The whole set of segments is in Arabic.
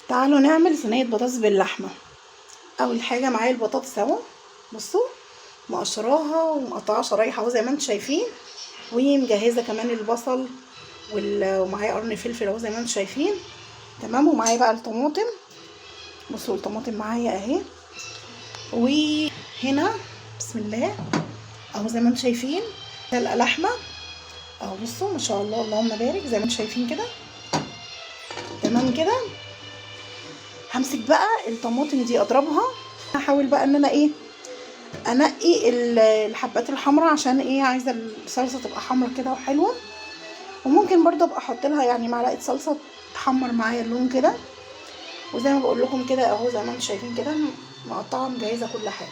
تعالوا نعمل صينيه بطاطس باللحمه. اول حاجه معايا البطاطس اهو، بصوا مقشراها ومقطعاها شرايح اهو زي ما انتم شايفين، ومجهزه كمان البصل ومعايا قرن فلفل اهو زي ما انتم شايفين. تمام. ومعايا بقى الطماطم، بصوا الطماطم معايا اهي. وهنا بسم الله اهو زي ما انتم شايفين سلقه لحمه اهو، بصوا ما شاء الله اللهم بارك زي ما انتم شايفين كده. تمام كده. همسك بقى الطماطم دي اضربها. هحاول بقى ان انا ايه انقي الحبات الحمراء، عشان ايه عايزه الصلصه تبقى حمرا كده وحلوه. وممكن برضه ابقى احط لها يعني معلقه صلصه تحمر معايا اللون كده. وزي ما بقول لكم كده اهو زي ما انتم شايفين كده مقطعه مجهزه كل حاجه.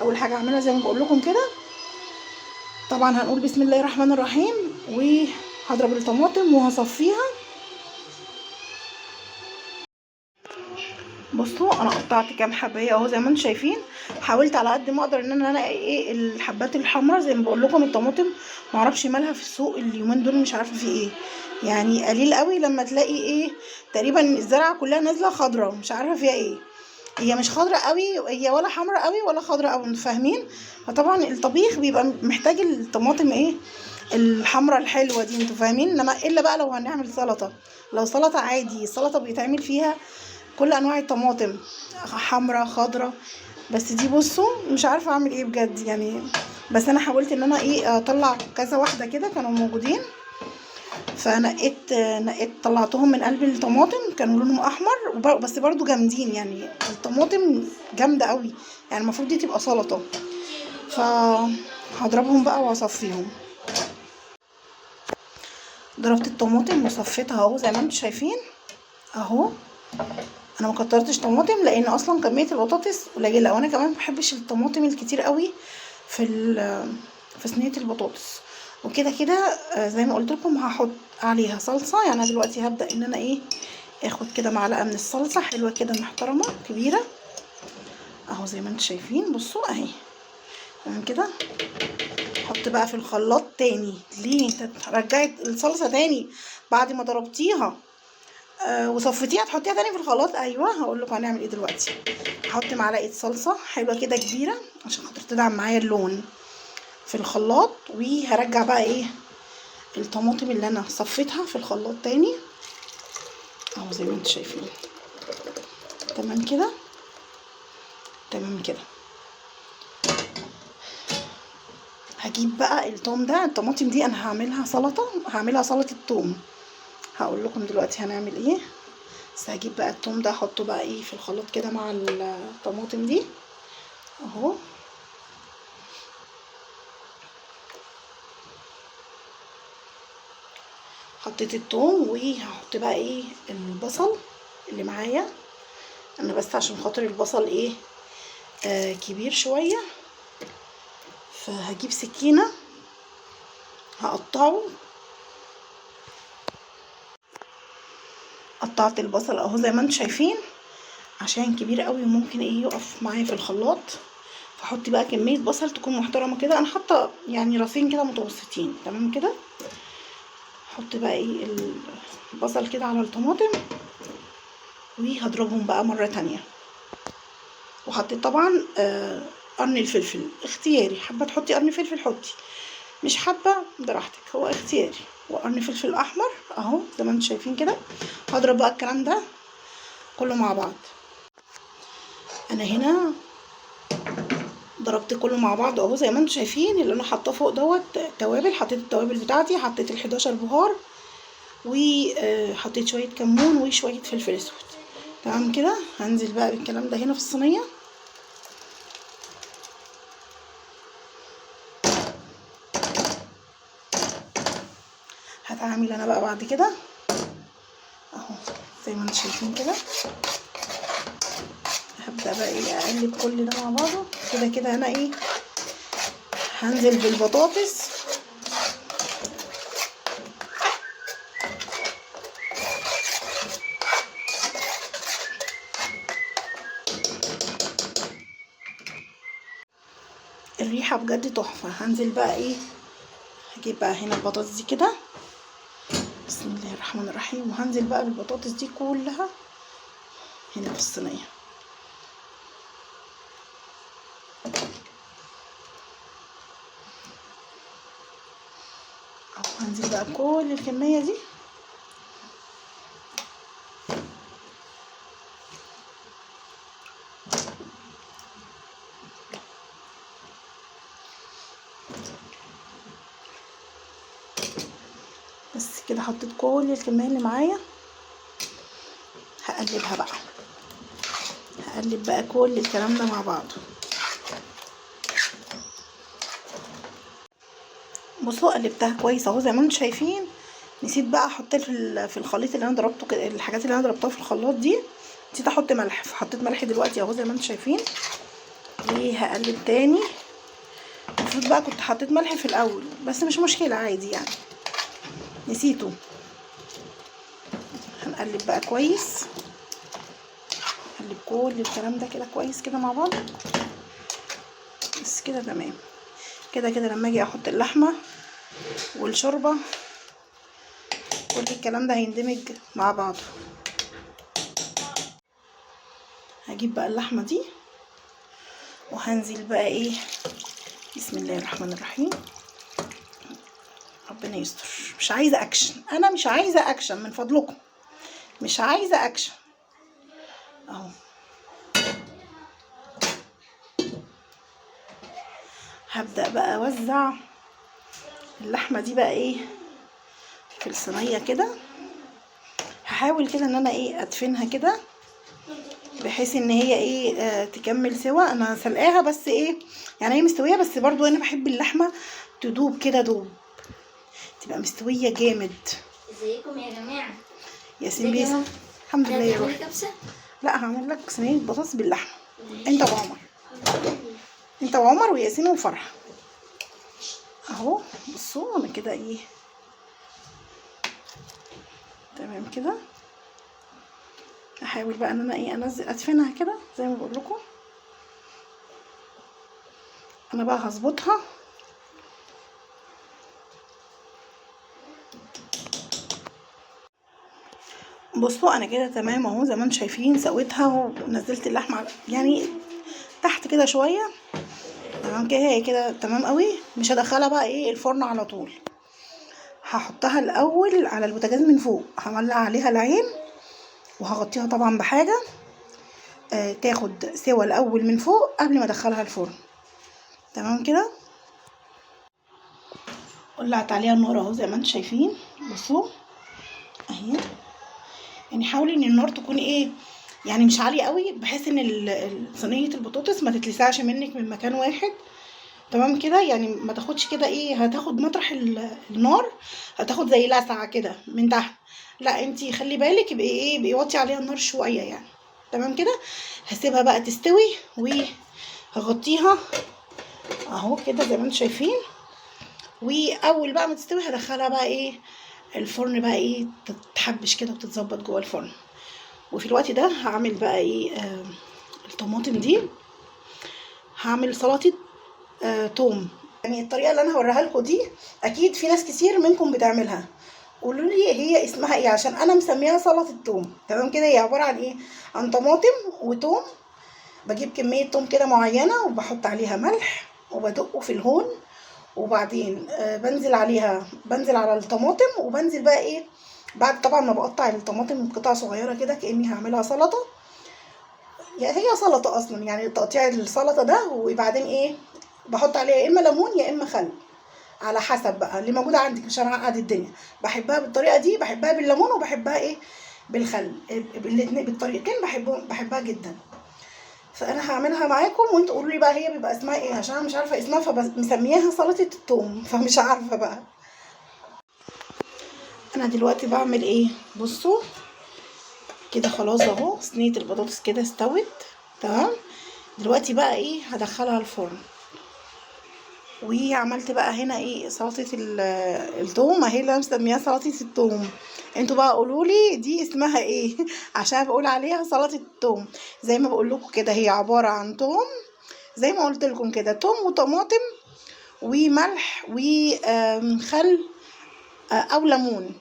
اول حاجه اعملها زي ما بقول لكم كده، طبعا هنقول بسم الله الرحمن الرحيم، وهضرب الطماطم وهصفيها. بصوا انا قطعت كام حبايه اهو زي ما انتم شايفين. حاولت على قد ما اقدر ان انا انقي ايه الحبات الحمراء. زي ما بقول لكم الطماطم معرفش مالها في السوق اليومين دول، مش عارفه في ايه، يعني قليل قوي لما تلاقي ايه تقريبا الزرعه كلها نازله خضراء، مش عارفه فيها ايه. هي مش خضراء قوي، هي ولا حمراء قوي ولا خضراء قوي، انتوا فاهمين. فطبعا الطبيخ بيبقى محتاج الطماطم ايه الحمراء الحلوه دي، انتوا فاهمين. انما الا بقى لو هنعمل سلطه، لو سلطه عادي السلطه بيتعمل فيها كل انواع الطماطم حمراء خضراء. بس دي بصوا مش عارفه اعمل ايه بجد يعني. بس انا حاولت ان انا ايه اطلع كذا واحده كده كانوا موجودين، فنقيت طلعتهم من قلب الطماطم كانوا لونهم احمر بس برضو جامدين، يعني الطماطم جامده قوي، يعني المفروض دي تبقى سلطه. فهضربهم بقى واصفيهم. ضربت الطماطم وصفيتها اهو زي ما انتم شايفين اهو. انا ما كترتش طماطم لان اصلا كميه البطاطس قليله، وانا كمان ما بحبش الطماطم الكتير قوي في في صينيه البطاطس. وكده كده زي ما قلت لكم هحط عليها صلصه. يعني انا دلوقتي هبدا ان انا ايه اخد كده معلقه من الصلصه حلوه كده محترمه كبيره اهو زي ما انتم شايفين، بصوا اهي. تمام كده. حط بقى في الخلاط تاني. ليه ترجعي الصلصه تاني بعد ما ضربتيها وصفتيها تحطيها تاني في الخلاط؟ ايوه هقول لكم هنعمل ايه دلوقتي. هحط معلقه صلصه حلوه كده كبيره عشان خاطر تدعم معايا اللون في الخلاط. وهرجع بقى ايه الطماطم اللي انا صفيتها في الخلاط تاني اهو زي ما انتم شايفين. تمام كده. تمام كده. هجيب بقى التوم ده، الطماطم دي انا هعملها سلطه، هعملها سلطه توم. هقول لكم دلوقتي هنعمل ايه. بس هجيب بقى التوم ده احطه بقى ايه في الخلاط كده مع الطماطم دي اهو. حطيت التوم وهحط بقى ايه البصل اللي معايا انا، بس عشان خاطر البصل ايه كبير شويه، فهجيب سكينه هقطعه. قطعت البصل اهو زي ما انتم شايفين عشان كبير قوي وممكن ايه يقف معايا في الخلاط. فحطي بقى كميه بصل تكون محترمه كده، انا حاطه يعني راسين كده متوسطين. تمام كده. احط بقى ايه البصل كده على الطماطم وهضربهم بقى مره تانية. وحطيت طبعا قرن الفلفل اختياري، حابه تحطي قرن فلفل حطي، مش حابه براحتك هو اختياري. وقرن فلفل احمر اهو زي ما انتم شايفين كده. هضرب بقى الكلام ده كله مع بعض. انا هنا ضربت كله مع بعض اهو زي ما انتم شايفين. اللي انا حاطاه فوق دوت توابل، حطيت التوابل بتاعتي، حطيت ال11 بهار وحطيت شويه كمون وشويه فلفل اسود. تمام كده. هنزل بقى بالكلام ده هنا في الصينيه. هتعامل انا بقى بعد كده اهو زي ما انتم شايفين كده. هبدا بقى ايه اقلب كل ده مع بعضه كده كده. انا ايه هنزل بالبطاطس الريحه بجد تحفه. هنزل بقى ايه هجيب بقى هنا البطاطس دي كده بسم الله الرحمن الرحيم، وهنزل بقى بالبطاطس دي كلها هنا في الصينيه اهو. هنزل بقى كل الكميه دي بس كده. حطيت كل الكميه اللي معايا. هقلبها بقى، هقلب بقى كل الكلام ده مع بعضه. بصوا قلبتها كويس اهو زي ما انتم شايفين. نسيت بقى احط في الخليط اللي انا ضربته كده، الحاجات اللي انا ضربتها في الخلاط دي، نسيت احط ملح، فحطيت ملح دلوقتي اهو زي ما انتم شايفين. وهقلب تاني. المفروض بقى كنت حطيت ملح في الاول بس مش مشكله عادي يعني، نسيته. هنقلب بقى كويس، نقلب كل الكلام ده كده كويس كده مع بعض. بس كده تمام. كده كده لما اجي احط اللحمه والشوربه كل الكلام ده هيندمج مع بعضه. هجيب بقى اللحمه دي وهنزل بقى ايه. بسم الله الرحمن الرحيم. ربنا يستر. مش عايزه اكشن، انا مش عايزه اكشن من فضلكم، مش عايزه اكشن اهو. هبدأ بقى اوزع اللحمه دي بقى ايه في الصينيه كده. هحاول كده ان انا ايه ادفنها كده بحيث ان هي ايه تكمل سوا. انا سلقاها بس ايه يعني هي مستويه، بس برضو انا بحب اللحمه تدوب كده، دوب تبقى مستويه جامد. ازيكم يا جماعه؟ ياسين بيس الحمد لله يا روحي. لا هعمل لك صينيه بطاطس باللحمه انت وعمر، انت وعمر وياسين وفرحه اهو. بصوا انا كده ايه تمام كده. احاول بقى ان انا ايه انزل ادفنها كده زي ما بقول لكم. انا بقى هظبطها. بصوا انا كده تمام اهو زي ما انتم شايفين. سويتها ونزلت اللحمه يعني تحت كده شويه تمام كده. هي كده تمام قوي. مش هدخلها بقى ايه الفرن على طول، هحطها الاول على البوتاجاز من فوق، هملع عليها العين وهغطيها طبعا بحاجه تاخد سوا الاول من فوق قبل ما ادخلها الفرن. تمام كده. ولعت عليها النار اهو زي ما انتم شايفين. بصوا اهي. يعني حاولي ان النار تكون ايه يعني مش عاليه قوي بحيث ان صينيه البطاطس ما تتلسعش منك من مكان واحد. تمام كده. يعني ما تاخدش كده ايه هتاخد مطرح النار، هتاخد زي لسعه كده من تحت. لا انتي خلي بالك يبقى ايه بيوطي عليها النار شويه يعني. تمام كده. هسيبها بقى تستوي وهغطيها اهو كده زي ما انتم شايفين. واول بقى ما تستوي هدخلها بقى ايه الفرن بقى ايه تتحبش كده وتتظبط جوه الفرن. وفي الوقت ده هعمل بقى ايه الطماطم دي. هعمل سلطه توم. يعني الطريقه اللي انا هوريها لكم دي اكيد في ناس كتير منكم بتعملها. قولوا لي هي اسمها ايه عشان انا مسميها سلطه توم. تمام كده. هي عباره عن ايه عن طماطم وتوم. بجيب كميه توم كده معينه وبحط عليها ملح وبدقه في الهون، وبعدين بنزل على الطماطم وبنزل بقى ايه بعد طبعا ما بقطع الطماطم قطع صغيره كده كاني هعملها سلطه. يعني هي سلطه اصلا يعني تقطيع السلطه ده. وبعدين ايه بحط عليها يا اما ليمون يا اما خل على حسب بقى اللي موجود عندك عشان اعقد الدنيا. بحبها بالطريقه دي، بحبها بالليمون وبحبها ايه بالخل. الاثنين بالطريقتين بحبها جدا. فانا هعملها معاكم وانتوا قولوا لي بقى هي بيبقى اسمها ايه عشان انا مش عارفه اسمها فمسمياها سلطه الثوم فمش عارفه بقى. انا دلوقتي بعمل ايه بصوا كده خلاص اهو صينيه البطاطس كده استوت تمام. دلوقتي بقى ايه هدخلها الفرن. وعملت بقى هنا ايه سلطه الثوم اهي اللي انا مسميها سلطه الثوم. انتوا بقى قولوا لي دي اسمها ايه عشان بقول عليها سلطه الثوم. زي ما بقول لكم كده هي عباره عن ثوم زي ما قلت لكم كده، ثوم وطماطم وملح وخل او ليمون.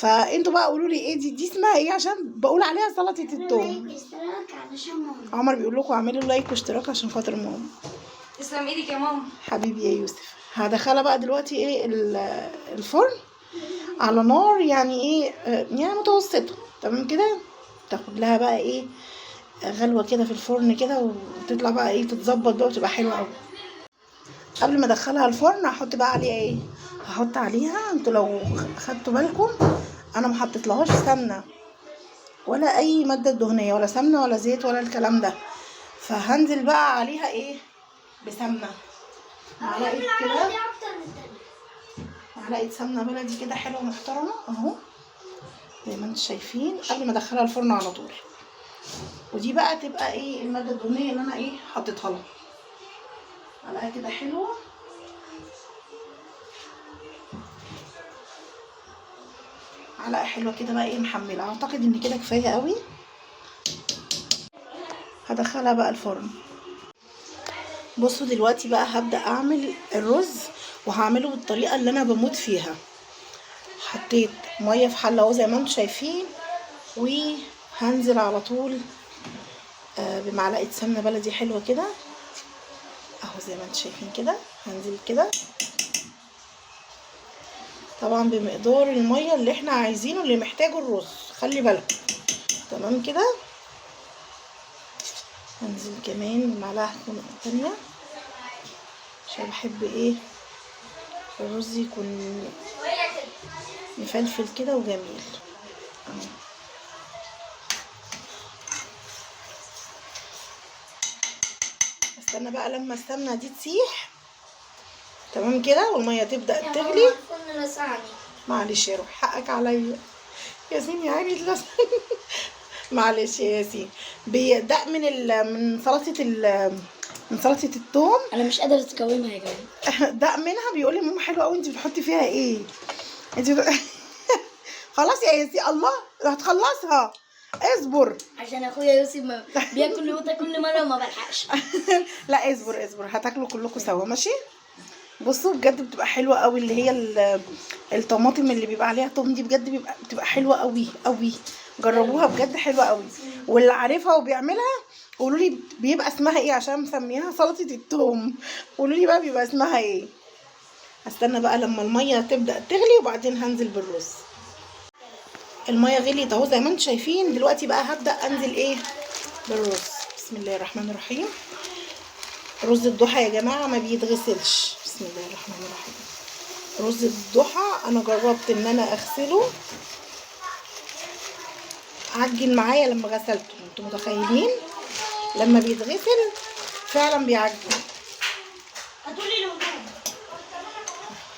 فانتوا بقى قولوا لي ايه دي اسمها ايه، عشان بقول عليها سلطه الثوم. لايك اشتراك علشان ماما. عمر بيقول لكم اعملوا لايك واشتراك عشان خاطر ماما. تسلم ايدك يا ماما. حبيبي يا يوسف. هدخلها بقى دلوقتي ايه الفرن على نار يعني ايه يعني متوسطه. تمام كده، تاخد لها بقى ايه غلوه كده في الفرن كده، وتطلع بقى ايه تتظبط بقى وتبقى حلوه قوي. قبل ما ادخلها الفرن هحط بقى عليها ايه، هحط عليها، انتوا لو خدتوا بالكم انا ما حطيتلهاش سمنه ولا اي ماده دهنيه ولا سمنه ولا زيت ولا الكلام ده. فهنزل بقى عليها ايه بسمنه، معلقه كده، معلقه سمنه بلدي كده حلوه محترمه اهو زي ما انتم شايفين، قبل ما ادخلها الفرن على طول. ودي بقى تبقى ايه الماده الدهنيه اللي انا ايه حطيتها لها، معلقه كده حلوه. معلقه حلوه كده بقى ايه محمله. اعتقد ان كده كفايه قوي. هدخلها بقى الفرن. بصوا دلوقتي بقى هبدأ اعمل الرز، وهعمله بالطريقة اللي انا بموت فيها. حطيت مية في حلة اهو زي ما انتم شايفين، وهنزل على طول بمعلقة سمنة بلدي حلوة كده اهو زي ما انتم شايفين كده. هنزل كده طبعا بمقدار المية اللي احنا عايزينه اللي محتاجه الرز، خلي بالك. تمام كده. هنزل كمان بمعلقة تانية عشان بحب ايه الرز يكون مفلفل كده وجميل اهو. استنى بقى لما السمنه دي تسيح تمام كده والميه تبدا تغلي. معلش يا روح حقك عليا ياسين يا عيني اتلسع. معلش يا ياسين. ده من سلطه الثوم. انا مش قادره اتكومها يا جماعه. ده منها بيقول لي ماما حلوه قوي، انت بتحطي فيها ايه انت خلاص يا ياسين الله هتخلصها اصبر. عشان اخويا يوسف بياكل يوتا كل مره وما بلحقش. لا اصبر هتاكلوا كلكم سوا ماشي. بصوا بجد بتبقى حلوه قوي، اللي هي الطماطم اللي بيبقى عليها توم دي بجد بتبقى حلوه قوي قوي. جربوها بجد حلوه قوي. واللي عارفها وبيعملها قولوا لي بيبقى اسمها ايه، عشان مسميها سلطه الثوم. قولوا لي بقى بيبقى اسمها ايه. هستنى بقى لما الميه تبدا تغلي وبعدين هنزل بالرز. الميه غليت اهو زي ما انتم شايفين. دلوقتي بقى هبدا انزل ايه بالرز. بسم الله الرحمن الرحيم. رز الضحى يا جماعه ما بيتغسلش. بسم الله الرحمن الرحيم. رز الضحى انا جربت ان انا اغسله عجن معايا لما غسلته. انتوا متخيلين لما بيتغسل فعلا بيعجن.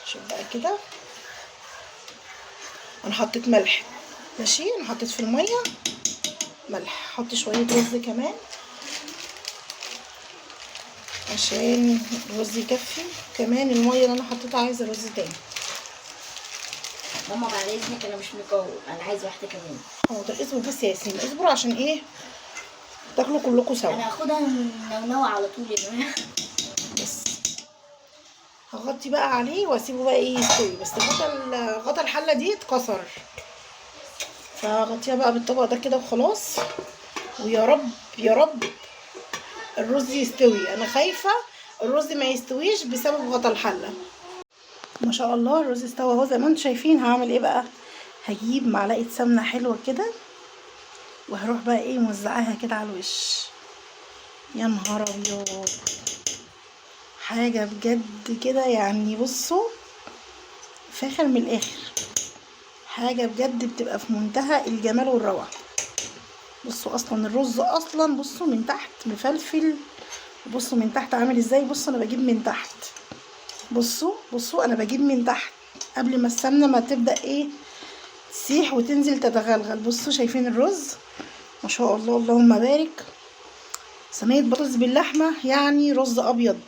شوف بقى كده انا حطيت ملح ماشي. انا حطيت في الميه ملح. احط شويه رز كمان عشان الرز يكفي. كمان الميه اللي انا حطيتها عايزه رز تاني. ماما بعد اذنك انا مش مكوم، انا عايزه واحده كمان. حاضر اصبر بس يا ياسين اصبروا عشان ايه تاكلوا كلكم سوا. انا هاخدها منونة على طول يا جماعه. بس هغطي بقى عليه واسيبه بقى ايه يستوي. بس غطا الحله دي اتكسر، فهغطيها بقى بالطبق ده كده وخلاص. ويا رب يا رب الرز يستوي. انا خايفه الرز ما يستويش بسبب غطا الحله. ما شاء الله الرز استوى اهو زي ما انتم شايفين. هعمل ايه بقى، هجيب معلقه سمنه حلوه كده وهروح بقى ايه موزعاها كده على الوش. يا نهار ابيض حاجه بجد كده يعني. بصوا فاخر من الاخر، حاجه بجد بتبقى في منتهى الجمال والروعه. بصوا اصلا الرز اصلا بصوا من تحت مفلفل. بصوا من تحت عامل ازاي. بصوا انا بجيب من تحت. بصوا انا بجيب من تحت قبل ما السمنه ما تبدا ايه تسيح وتنزل تتغلغل. بصوا شايفين الرز ما شاء الله اللهم بارك. صينيه بطاطس باللحمه يعني رز ابيض.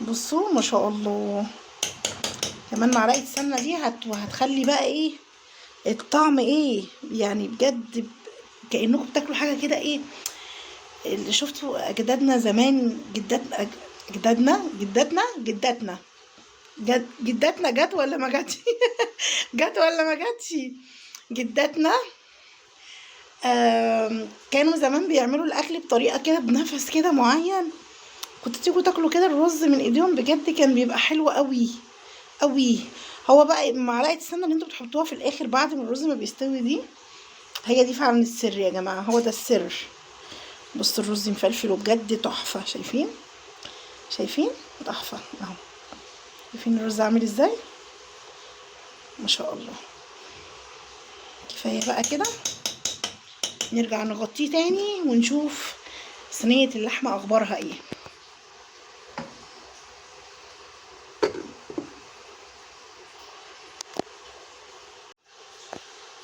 بصوا ما شاء الله. كمان معلقه السمنه دي هتخلي بقى ايه الطعم ايه يعني بجد كانكم بتاكلوا حاجه كده ايه اللي شفتوا اجدادنا زمان. جداتنا جداتنا جت ولا ما جاتش؟ جت ولا ما جاتش؟ جداتنا كانوا زمان بيعملوا الاكل بطريقه كده، بنفس كده معين. كنت تيجوا تاكلوا كده الرز من ايديهم، بجد كان بيبقى حلو قوي قوي. هو بقى معلقه السمنه اللي انتوا بتحطوها في الاخر بعد ما الرز ما بيستوي دي، هي دي فعلا السر يا جماعه، هو ده السر. بصوا الرز مفلفل وبجد تحفه، شايفين؟ شايفين؟ تحفه اهو. شايفين الرز عامل ازاي؟ ما شاء الله. كفايه بقى كده، نرجع نغطيه تاني ونشوف صينيه اللحمه اخبارها ايه.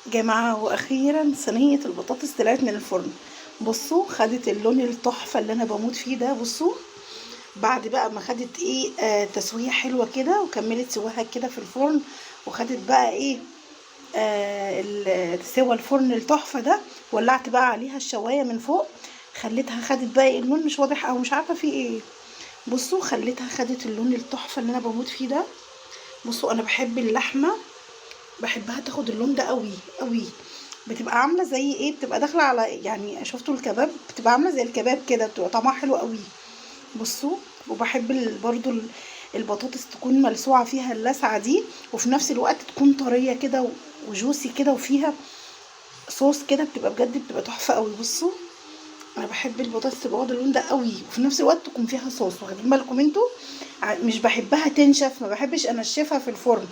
جماعة واخيرا صينية البطاطس طلعت من الفرن. بصوا خدت اللون التحفة اللي انا بموت فيه ده. بصوا بعد بقى ما خدت ايه تسوية حلوة كده، وكملت سواها كده في الفرن، وخدت بقى ايه سوى الفرن التحفة ده. ولعت بقى عليها الشواية من فوق، خليتها خدت بقى إيه، اللون مش واضح او مش عارفة فيه ايه. بصوا خليتها خدت اللون التحفة اللي انا بموت فيه ده. بصوا انا بحب اللحمة، بحبها تاخد اللون ده قوي قوي. بتبقى عامله زي ايه، بتبقى داخله على، يعني شفتوا الكباب، بتبقى عامله زي الكباب كده، بتبقى طعمها حلو قوي. بصوا. وبحب برضو البطاطس تكون ملسوعه فيها اللسعه دي، وفي نفس الوقت تكون طريه كده وجوسي كده، وفيها صوص كده، بتبقى بجد بتبقى تحفه قوي. بصوا انا بحب البطاطس تبقى واخده اللون ده قوي، وفي نفس الوقت تكون فيها صوص. واخدين بالكم انتوا؟ مش بحبها تنشف، ما بحبش انشفها في الفرن،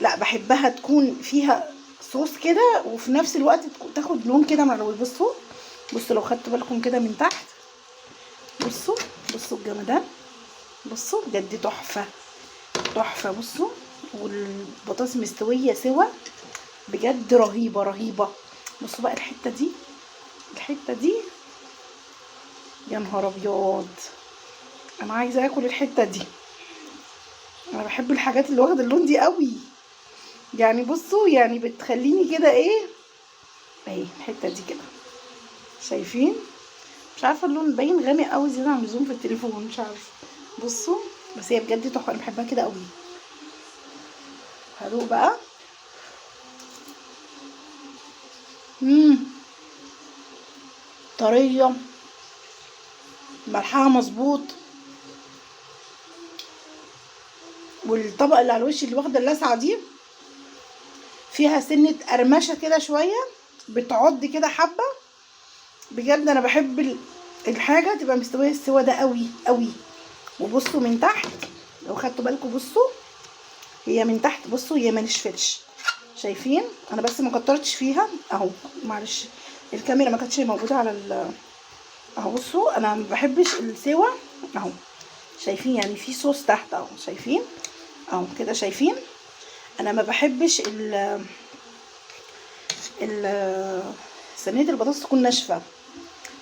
لا بحبها تكون فيها صوص كده، وفي نفس الوقت تاخد لون كده ملوي. بصوا. بصوا لو خدتوا بالكم كده من تحت، بصوا. بصوا الجمدان. بصوا بجد تحفه تحفه. بصوا والبطاطس مستويه سوا، بجد رهيبه رهيبه. بصوا بقى الحته دي، الحته دي يا نهار ابيض، انا عايزه اكل الحته دي. انا بحب الحاجات اللي واخده اللون دي قوي، يعني بصوا يعني بتخليني كده ايه اهي الحته دي كده. شايفين؟ مش عارفه اللون باين غامق قوي زياده عن اللزوم في التليفون، مش عارفه. بصوا بس هي بجد تحفه، انا بحبها كده قوي. هدوق بقى. امم طريه، ملحها مظبوط، والطبق اللي على الوش اللي واخده اللسعه دي فيها سنه قرمشه كده شويه، بتعض كده حبه. بجد انا بحب الحاجه تبقى مستويه السوا ده قوي قوي. وبصوا من تحت لو خدتوا بالكم، بصوا هي من تحت، بصوا هي ما نشفتش. شايفين؟ انا بس ما كترتش فيها اهو، معلش الكاميرا ما كانتش موجوده على اهو. بصوا انا ما بحبش السوا اهو. شايفين؟ يعني في صوص تحت اهو، شايفين اهو كده؟ شايفين؟ انا ما بحبش ال صينيه البطاطس تكون ناشفه،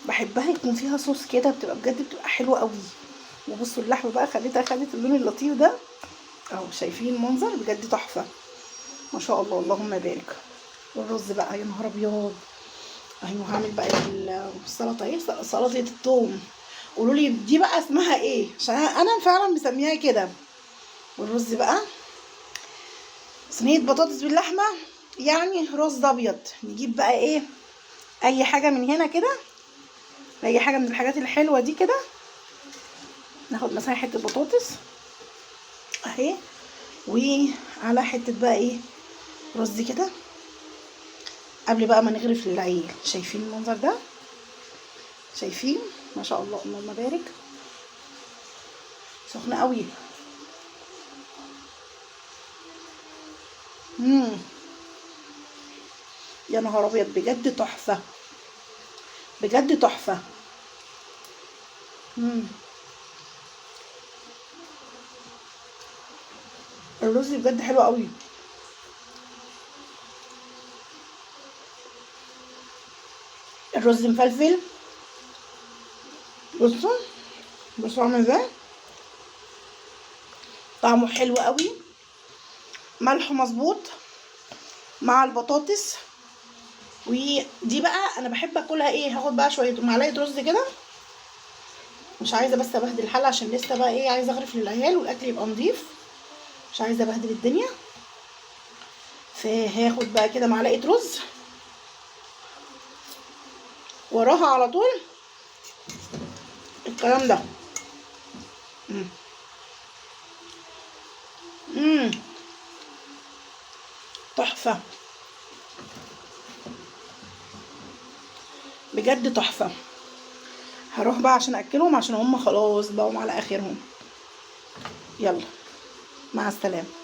بحبها يكون فيها صوص كده، بتبقى بجد بتبقى حلوه قوي. وبصوا اللحمه بقى خليتها خدت اللون اللطيف ده اهو. شايفين المنظر؟ بجد تحفه ما شاء الله، اللهم بارك. والرز بقى يا نهار ابيض. ايوه هعمل بقى السلطه ايه، سلطه الثوم. قولوا لي دي بقى اسمها ايه، عشان انا فعلا مسميها كده. والرز بقى صينيه بطاطس باللحمه، يعني رز ابيض. نجيب بقى ايه، اي حاجه من هنا كده، اي حاجه من الحاجات الحلوه دي كده. ناخد مثلا حته بطاطس اهي، وعلى حته بقى ايه رز كده، قبل بقى ما نغرف العيل. شايفين المنظر ده؟ شايفين؟ ما شاء الله اللهم بارك. سخنه قوي. يا نهار ابيض، بجد تحفه بجد تحفه. الرز بجد حلو قوي. الرز مفلفل. بصوا بصوا عامل ازاي، طعمه حلو قوي، ملحه مظبوط مع البطاطس. ودي بقى انا بحب اكلها ايه، هاخد بقى شويه معلقه رز كده، مش عايزه بس ابهدل الحله عشان لسه بقى ايه عايزه اغرف للعيال والاكل يبقى نضيف. مش عايزه ابهدل الدنيا. فهاخد بقى كده معلقه رز وراها على طول الكلام ده. تحفه بجد تحفه. هروح بقى عشان اكلهم عشان هم خلاص بقوا على اخرهم. يلا مع السلامه.